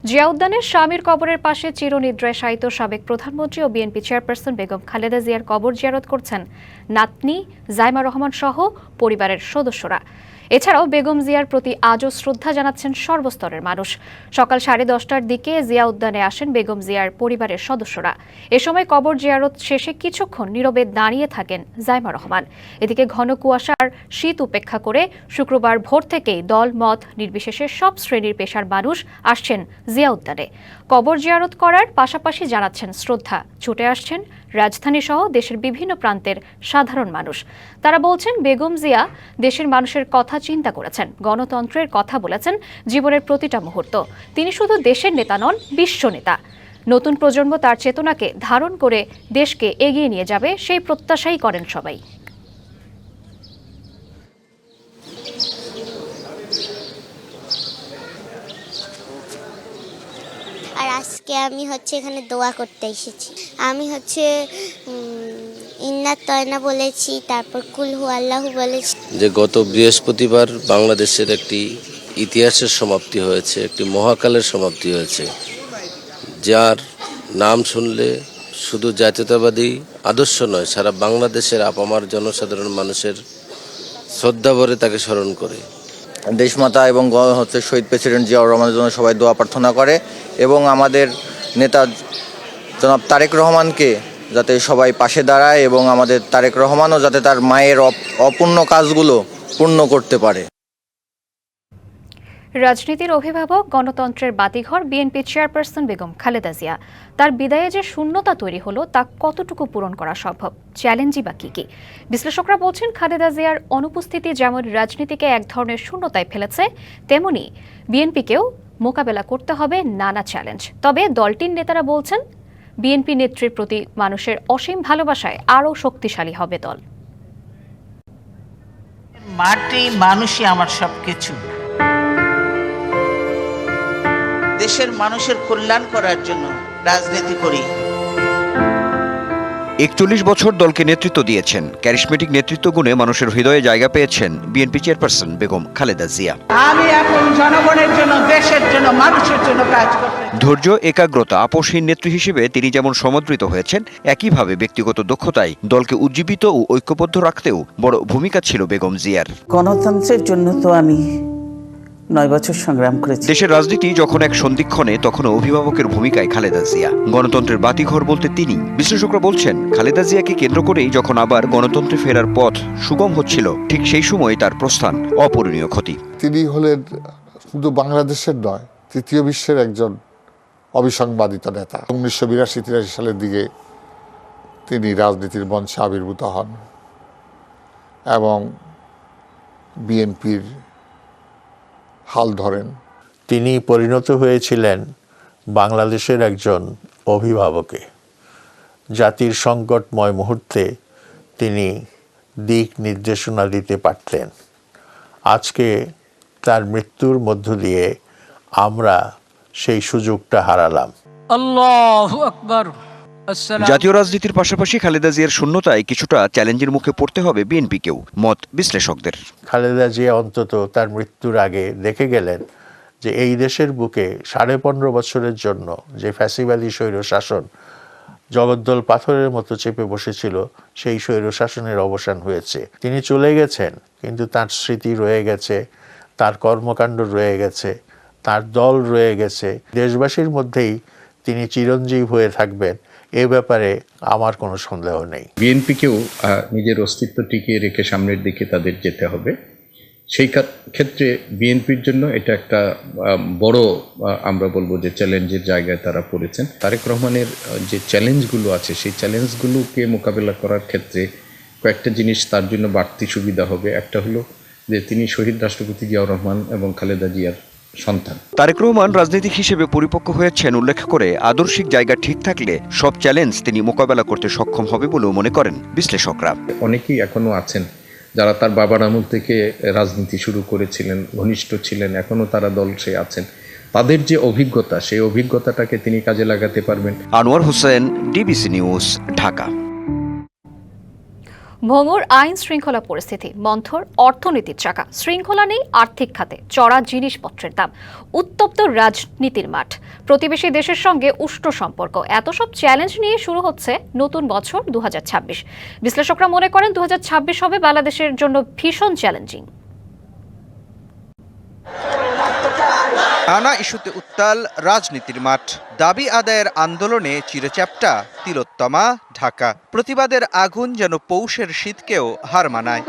জিয়া উদ্যানের স্বামীর কবরের পাশে চিরনিদ্রায় শায়িত সাবেক প্রধানমন্ত্রী ও বিএনপি চেয়ারপারসন বেগম খালেদা জিয়ার কবর জিয়ারত করছেন নাতনি জাইমা রহমান সহ পরিবারের সদস্যরা। এছাড়াও বেগম জিয়ার প্রতি আজও শ্রদ্ধা জানাচ্ছেন সর্বস্তরের মানুষ। সকাল 10:30টার দিকে জিয়া উদ্যানে আসেন বেগম জিয়ার পরিবারের সদস্যরা। এ সময় কবর জিয়ারত শেষে কিছুক্ষণ নীরবে দাঁড়িয়ে থাকেন জাইমা রহমান। এদিকে ঘন কুয়াশার শীত উপেক্ষা করে শুক্রবার ভোর থেকেই দল মত নির্বিশেষে সব শ্রেণীর পেশার মানুষ আসছেন জিয়া উদ্যানে। কবর জিয়ারত করার পাশাপাশি জানাচ্ছেন শ্রদ্ধা। ছুটে আসছেন রাজধানী সহ দেশের বিভিন্ন প্রান্তের সাধারণ মানুষ। তারা বলছেন বেগম জিয়া দেশের মানুষের কথা চিন্তা করেছেন, গণতন্ত্রের কথা বলেছেন জীবনের প্রতিটা মুহূর্ত। তিনি শুধু দেশের নেতা নন, বিশ্ব নেতা। নতুন প্রজন্ম তার চেতনাকে ধারণ করে দেশকে এগিয়ে নিয়ে যাবে, সেই প্রত্যাশাই করেন সবাই। আর আজকে আমি এখানে দোয়া করতে এসেছি। আমি ইন্নাত তয়না বলেছি, তারপর কুল হু আল্লাহু বলেছি। যে গত বৃহস্পতিবার বাংলাদেশের একটি ইতিহাসের সমাপ্তি হয়েছে, একটি মহাকালের সমাপ্তি হয়েছে, যার নাম শুনলে শুধু জাতীয়তাবাদী আদর্শ নয়, সারা বাংলাদেশের আপামার জনসাধারণ মানুষের শ্রদ্ধাভরে তাকে স্মরণ করে। দেশমাতা এবং শহীদ প্রেসিডেন্ট জিয়াউর রহমানের জন্য সবাই দোয়া প্রার্থনা করে এবং আমাদের নেতা জনাব তারেক রহমানকে যাতে সবাই পাশে দাঁড়ায় এবং আমাদের তারেক রহমানও যাতে তার মায়ের অপূর্ণ কাজগুলো পূর্ণ করতে পারে। রাজনীতির অভিভাবক, গণতন্ত্রের বাতিঘর বিএনপি চেয়ারপারসন বেগম খালেদা জিয়া। তার বিদায়ে যে শূন্যতা তৈরি হলো তা কতটুকু পূরণ করা সম্ভব, চ্যালেঞ্জই বা কি? বিশ্লেষকরা বলছেন খালেদা জিয়ার অনুপস্থিতি যেমন রাজনীতিকে এক ধরনের শূন্যতায় ফেলেছে, তেমনি বিএনপিকেও মোকাবেলা করতে হবে নানা চ্যালেঞ্জ। তবে দলটির নেতারা বলছেন বিএনপি নেত্রীর প্রতি মানুষের অসীম ভালোবাসায় আরও শক্তিশালী হবে দল। মাটি মানুষই আমার সবকিছু। দেশের মানুষের কল্যাণ করার জন্য রাজনীতি করি। ৪১ বছর দলকে নেতৃত্ব দিয়েছেন। ক্যারিসমেটিক নেতৃত্ব গুণে মানুষের হৃদয়ে জায়গা পেয়েছেন বিএনপি চেয়ারপারসন বেগম খালেদা জিয়া। আমি এখন জনগণের জন্য, দেশের জন্য, মানুষের জন্য কাজ করতে। ধৈর্য, একাগ্রতা, আপোষহীন নেত্রী হিসেবে তিনি যেমন সমাদৃত হয়েছেন, একইভাবে ব্যক্তিগত দক্ষতায় দলকে উজ্জীবিত ও ঐক্যবদ্ধ রাখতেও বড় ভূমিকা ছিল বেগম জিয়ার। গণতন্ত্রের জন্য তো আমি 9 বছর সংগ্রাম করেছি। দেশের রাজনীতি যখন এক সন্ধিক্ষণে, তখনও অভিভাবকের ভূমিকায় খালেদা জিয়া। গণতন্ত্রের বাতিঘর বলতে তিনি। বিশ্লেষকরা বলছেন খালেদা জিয়াকে কেন্দ্র করেই যখন আবার গণতন্ত্রে ফেরার পথ সুগম হচ্ছিল, ঠিক সেই সময় তার প্রস্থান অপূরণীয় ক্ষতি। তিনি হলেন শুধু বাংলাদেশের নয়, তৃতীয় বিশ্বের একজন অবিসংবাদিত নেতা। 1982-83 সালের দিকে তিনি রাজনীতির মঞ্চে আবির্ভূত হন এবং বিএনপির হাল ধরেন। তিনি পরিণত হয়েছিলেন বাংলাদেশের একজন অভিভাবকে। জাতির সংকটময় মুহূর্তে তিনি দিক নির্দেশনা দিতে পারতেন। আজকে তার মৃত্যুর মধ্য দিয়ে আমরা সেই সুযোগটা হারালাম। আল্লাহু আকবার। জাতীয় রাজনীতির পাশাপাশি খালেদা জিয়ার শূন্যতায় কিছুটা চ্যালেঞ্জের মুখে পড়তে হবে বিএনপিকেও, মত বিশ্লেষকদের। খালেদা জিয়া অন্তত তার মৃত্যুর আগে দেখে গেলেন যে এই দেশের বুকে 15.5 বছরের জন্য যে ফ্যাসিবাদী স্বৈর শাসন জগদ্দল পাথরের মতো চেপে বসেছিল, সেই স্বৈর শাসনের অবসান হয়েছে। তিনি চলে গেছেন, কিন্তু তার স্মৃতি রয়ে গেছে, তার কর্মকাণ্ড রয়ে গেছে, তার দল রয়ে গেছে। দেশবাসীর মধ্যেই তিনি চিরঞ্জীব হয়ে থাকবেন, এ ব্যাপারে আমার কোনো সন্দেহ নেই। বিএনপিকেও নিজের অস্তিত্ব টিকিয়ে রেখে সামনের দিকে তাদের যেতে হবে। সেই ক্ষেত্রে বিএনপির জন্য এটা একটা বড়, আমরা বলবো যে চ্যালেঞ্জের জায়গায় তারা পড়েছেন। তারেক রহমানের যে চ্যালেঞ্জগুলো আছে, সেই চ্যালেঞ্জগুলোকে মোকাবেলা করার ক্ষেত্রে কয়েকটা জিনিস তার জন্য বাড়তি সুবিধা হবে। একটা হলো যে তিনি শহীদ রাষ্ট্রপতি জিয়াউর রহমান এবং খালেদা জিয়ার সন্তান। তারেক রহমান রাজনীতিক হিসেবে পরিপক্ক হয়েছেন উল্লেখ করে আদর্শিক জায়গা ঠিক থাকলে সব চ্যালেঞ্জ তিনি মোকাবেলা করতে সক্ষম হবে বলেও মনে করেন বিশ্লেষকরা। অনেকেই এখনো আছেন যারা তার বাবার আমল থেকে রাজনীতি শুরু করেছিলেন, ঘনিষ্ঠ ছিলেন, এখনো তারা দলে আছেন। তাদের যে অভিজ্ঞতা, সেই অভিজ্ঞতাটাকে তিনি কাজে লাগাতে পারবেন। Anwar Hossain, DBC news, Dhaka. ভঙ্গুর আইন শৃঙ্খলা পরিস্থিতি, মন্থর অর্থনীতির চাকা, শৃঙ্খলা নেই আর্থিক খাতে, চড়া জিনিসপত্রের দাম, উত্তপ্ত রাজনীতির মাঠ, প্রতিবেশী দেশের সঙ্গে উষ্ণ সম্পর্ক, এত সব চ্যালেঞ্জ নিয়ে শুরু হচ্ছে নতুন বছর 2026। বিশ্লেষকরা মনে করেন 2026 হবে বাংলাদেশের জন্য ভীষণ চ্যালেঞ্জিং। নানা ইস্যুতে উত্তাল রাজনীতির মাঠ, দাবি আদায়ের আন্দোলনে চিরচ্যাপ্টা তিলোত্তমা ঢাকা, প্রতিবাদের আগুন যেন পৌষের শীতকেও হার মানায়।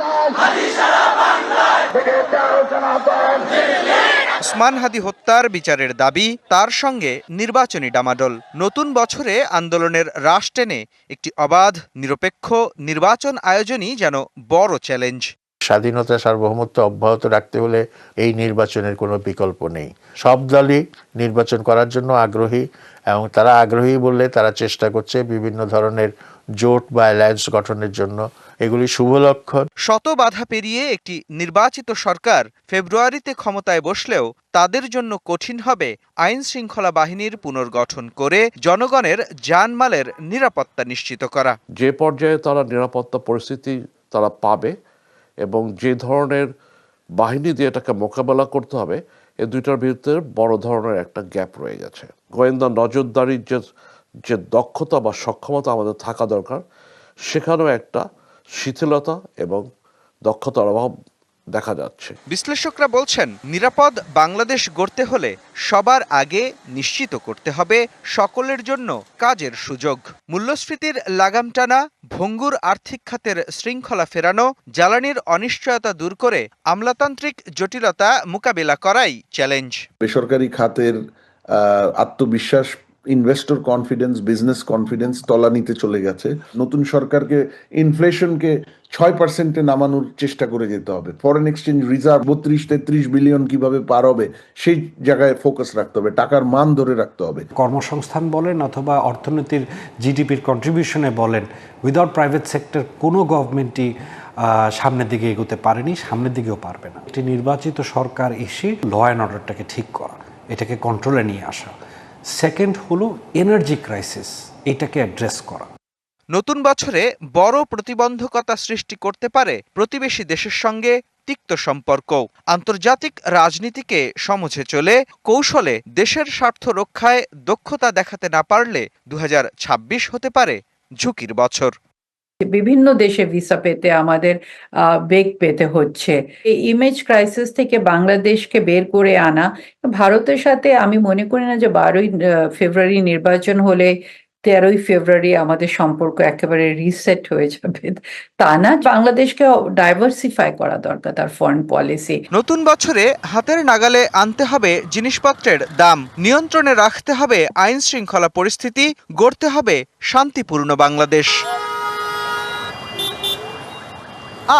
ওসমান হাদি হত্যার বিচারের দাবি, তার সঙ্গে নির্বাচনী ডামাডোল। নতুন বছরে আন্দোলনের রাশ টেনে একটি অবাধ নিরপেক্ষ নির্বাচন আয়োজনই যেন বড় চ্যালেঞ্জ। স্বাধীনতা সার্বভৌমত্ব অব্যাহত রাখতে হলে এই নির্বাচনের কোনো বিকল্প নেই। সব দলই নির্বাচন করার জন্য আগ্রহী, এবং তারা আগ্রহী বললে তারা চেষ্টা করছে বিভিন্ন ধরনের জোট বা অ্যালায়েন্স গঠনের জন্য। এগুলি শুভ লক্ষণ। শত বাধা পেরিয়ে একটি নির্বাচিত সরকার ফেব্রুয়ারিতে ক্ষমতায় বসলেও তাদের জন্য কঠিন হবে আইন শৃঙ্খলা বাহিনীর পুনর্গঠন করে জনগণের জানমালের নিরাপত্তা নিশ্চিত করা। যে পর্যায়ে তারা নিরাপত্তা পরিস্থিতি তারা পাবে এবং যে ধরনের বাহিনী দিয়ে এটাকে মোকাবেলা করতে হবে, এই দুইটার ভিতরে বড় ধরনের একটা গ্যাপ রয়ে গেছে। গোয়েন্দা নজরদারির যে দক্ষতা বা সক্ষমতা আমাদের থাকা দরকার, সেখানেও একটা শিথিলতা এবং দক্ষতার অভাব দেখা যাচ্ছে। বিশ্লেষকরা বলছেন, নিরাপদ বাংলাদেশ গড়তে হলে সবার আগে নিশ্চিত করতে হবে সকলের জন্য কাজের সুযোগ। মূল্যস্ফীতির লাগাম টানা, ভঙ্গুর আর্থিক খাতের শৃঙ্খলা ফেরানো, জ্বালানির অনিশ্চয়তা দূর করে আমলাতান্ত্রিক জটিলতা মোকাবিলা করাই চ্যালেঞ্জ। বেসরকারি খাতের আত্মবিশ্বাস, ইনভেস্টর কনফিডেন্স, বিজনেস কনফিডেন্স তলানিতে চলে গেছে। নতুন সরকারকে ইনফ্লেশনকে 6% নামানোর চেষ্টা করে যেতে হবে। ফরেন এক্সচেঞ্জ রিজার্ভ 32-33 বিলিয়ন কিভাবে পার হবে সেই জায়গায় ফোকাস রাখতে হবে, টাকার মান ধরে রাখতে হবে। কর্মসংস্থান বলেন অথবা অর্থনীতির জিডিপির কন্ট্রিবিউশনে বলেন, উইদাউট প্রাইভেট সেক্টর কোনো গভর্নমেন্টই সামনের দিকে এগোতে পারেনি, সামনের দিকেও পারবে না। একটি নির্বাচিত সরকার এসে ল অ্যান্ড অর্ডারটাকে ঠিক করা, এটাকে কন্ট্রোলে নিয়ে আসা। সেকেন্ড হলো এনার্জি ক্রাইসিস, এটাকে অ্যাড্রেস করা। নতুন বছরে বড় প্রতিবন্ধকতা সৃষ্টি করতে পারে প্রতিবেশী দেশের সঙ্গে তিক্ত সম্পর্ক। আন্তর্জাতিক রাজনীতিকে সমঝে চলে কৌশলে দেশের স্বার্থ রক্ষায় দক্ষতা দেখাতে না পারলে 2026 হতে পারে ঝুঁকির বছর। বিভিন্ন দেশে ভিসা পেতে আমাদের বেগ পেতে হচ্ছে। এই ইমেজ ক্রাইসিস থেকে বাংলাদেশকে বের করে আনা, ভারতের সাথে আমি মনে করি না যে 12ই ফেব্রুয়ারি নির্বাচন হলে 13ই ফেব্রুয়ারি আমাদের সম্পর্ক একেবারে রিসেট হয়ে যাবে, তা না। বাংলাদেশকে ডাইভার্সিফাই করা দরকার তার ফরেন পলিসি। নতুন বছরে হাতের নাগালে আনতে হবে জিনিসপত্রের দাম, নিয়ন্ত্রণে রাখতে হবে আইন শৃঙ্খলা পরিস্থিতি, গড়তে হবে শান্তিপূর্ণ বাংলাদেশ।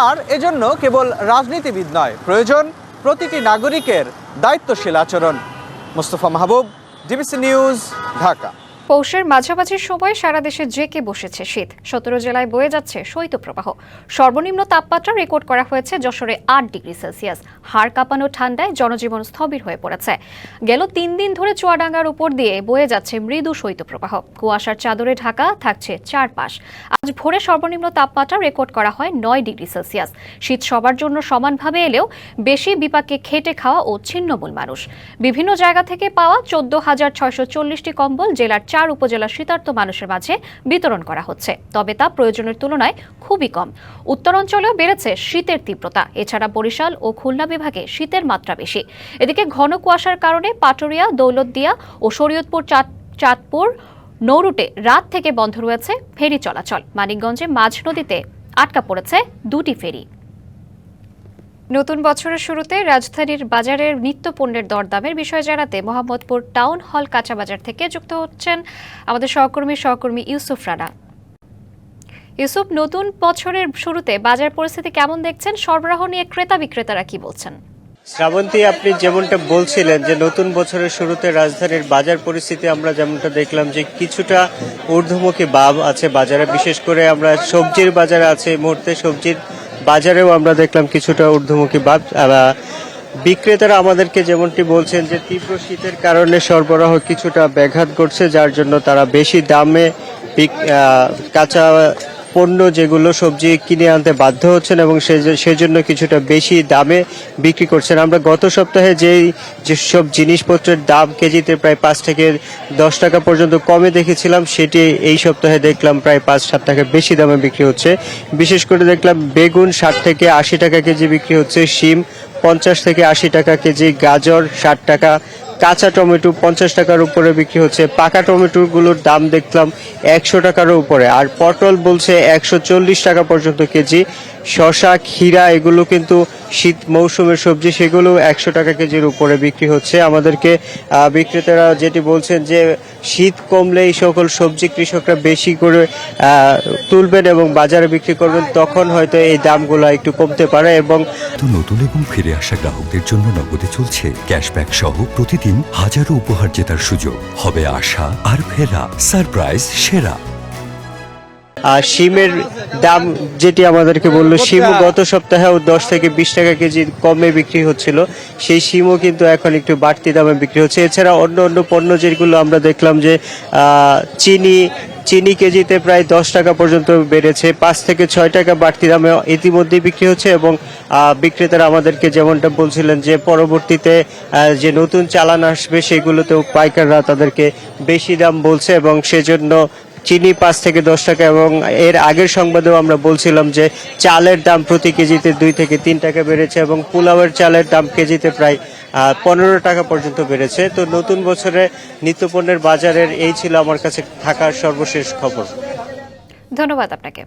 আর এজন্য কেবল রাজনীতিবিদ নয়, প্রয়োজন প্রতিটি নাগরিকের দায়িত্বশীল আচরণ। মোস্তফা মাহবুব, ডিবিসি নিউজ, ঢাকা। পৌষের মাঝামাঝি সময় সারা দেশে জেঁকে বসেছে শীত। 17 জেলায় বয়ে যাচ্ছে শৈত্যপ্রবাহ। সর্বনিম্ন তাপমাত্রা রেকর্ড করা হয়েছে যশোরে 8 ডিগ্রি সেলসিয়াস। হাড় কাঁপানো ঠান্ডায় জনজীবন স্থবির হয়ে পড়েছে। গেল 3 দিন ধরে চুয়াডাঙ্গার উপর দিয়ে বয়ে যাচ্ছে মৃদু শৈত্যপ্রবাহ। কুয়াশার চাদরে ঢাকা থাকছে চারপাশ। আজ ভোরে সর্বনিম্ন তাপমাত্রা রেকর্ড করা হয় 9 ডিগ্রি সেলসিয়াস। শীত সবার জন্য সমানভাবে এলেও বেশি বিপাকে খেটে খাওয়া ও ছিন্নমূল মানুষ। বিভিন্ন জায়গা থেকে পাওয়া 14,640টি কম্বল জেলার 4 উপজেলার শীতার্ত মানুষের মাঝে বিতরণ করা হচ্ছে, তবে তা প্রয়োজনের তুলনায় খুবই কম। উত্তরাঞ্চলেও বেড়েছে শীতের তীব্রতা। এছাড়া বরিশাল ও খুলনা বিভাগে শীতের মাত্রা বেশি। এদিকে ঘন কুয়াশার কারণে পাটুরিয়া, দৌলতদিয়া ও শরীয়তপুর চাঁদপুর নৌরুটে রাত থেকে বন্ধ রয়েছে ফেরি চলাচল। মানিকগঞ্জে মাঝ নদীতে আটকা পড়েছে 2টি ফেরি। নতুন বছরের শুরুতে রাজধানীর বাজারের নিত্য পণ্যের দরদামের বিষয়ে জানাতে মোহাম্মদপুর টাউন হল কাঁচা বাজার থেকে যুক্ত হচ্ছেন আমাদের সহকর্মী ইউসুফ রানা। ইউসুফ, নতুন বছরের শুরুতে বাজার পরিস্থিতি কেমন দেখছেন? সরবরাহ নিয়ে ক্রেতা বিক্রেতারা কি বলছেন? শ্রাবন্তী, আপনি যেমনটা বলছিলেন যে নতুন বছরের শুরুতে রাজধানীর বাজার পরিস্থিতি আমরা যেমনটা দেখলাম যে কিছুটা ঊর্ধ্বমুখী ভাব আছে বাজারে। বিশেষ করে আমরা সবজির বাজারে আছে, এই মুহূর্তে সবজির বাজারেও আমরা দেখলাম কিছুটা ঊর্ধ্বমুখী ভাব। বিক্রেতারা আমাদেরকে যেমনটি বলছেন যে তীব্র শীতের কারণে সরবরাহ কিছুটা ব্যাঘাত ঘটছে, যার জন্য তারা বেশি দামে কাঁচা পণ্য যেগুলো সবজি কিনে আনতে বাধ্য হচ্ছেন এবং সেজন্য কিছুটা বেশি দামে বিক্রি করছেন। আমরা গত সপ্তাহে যেসব জিনিসপত্রের দাম কেজিতে প্রায় 5 থেকে 10 টাকা পর্যন্ত কমে দেখেছিলাম, সেটি এই সপ্তাহে দেখলাম প্রায় 5-7 টাকা বেশি দামে বিক্রি হচ্ছে। বিশেষ করে দেখলাম বেগুন 60 থেকে 80 টাকা কেজি বিক্রি হচ্ছে, শিম 50 থেকে 80 টাকা কেজি, গাজর 60 টাকা, কাঁচা টমেটো 50 টাকার উপরে বিক্রি হচ্ছে, পাকা টমেটোগুলোর দাম দেখলাম 100 টাকার উপরে, আর পটল বলছে 140 টাকা পর্যন্ত কেজি। শসা, ক্ষীরা এগুলো কিন্তু শীত মৌসুমের সবজি, সেগুলো 100 টাকা কেজির উপরে বিক্রি হচ্ছে। আমাদেরকে বিক্রেতারা যেটি বলছেন যে শীত কমলে এই সকল সবজি কৃষকরা বেশি করে তুলবেন এবং বাজারে বিক্রি করবেন, তখন হয়তো এই দামগুলো একটু কমতে পারে। এবং নতুন এবং ফিরে আসা গ্রাহকদের জন্য নগদে চলছে ক্যাশব্যাক সহ প্রতিদিন হাজারো উপহার জেতার সুযোগ। হবে আশা আর ফেরা, সারপ্রাইজ সেরা। শিমের দাম যেটি আমাদেরকে বললো, শিম গত সপ্তাহেও 10 থেকে 20 টাকা কেজি কমে বিক্রি হচ্ছিল, সেই শিমও কিন্তু এখন একটু বাড়তি দামে বিক্রি হচ্ছে। এছাড়া অন্য অন্য পণ্য যেগুলো আমরা দেখলাম যে চিনি কেজিতে প্রায় 10 টাকা পর্যন্ত বেড়েছে, 5 থেকে 6 টাকা বাড়তি দামে ইতিমধ্যেই বিক্রি হচ্ছে। এবং বিক্রেতারা আমাদেরকে যেমনটা বলছিলেন যে পরবর্তীতে যে নতুন চালান আসবে সেগুলোতেও পাইকাররা তাদেরকে বেশি দাম বলছে, এবং সেজন্য চিনি 5 থেকে 10 টাকা। এবং এর আগের সংবাদেও আমরা বলছিলাম যে চালের দাম প্রতি কেজিতে 2 থেকে 3 টাকা বেড়েছে, এবং পোলাওয়ের চালের দাম কেজিতে প্রায় 15 টাকা পর্যন্ত বেড়েছে। তো নতুন বছরে নিত্যপণ্যের বাজারের এই ছিল আমার কাছে থাকার সর্বশেষ খবর। ধন্যবাদ আপনাকে।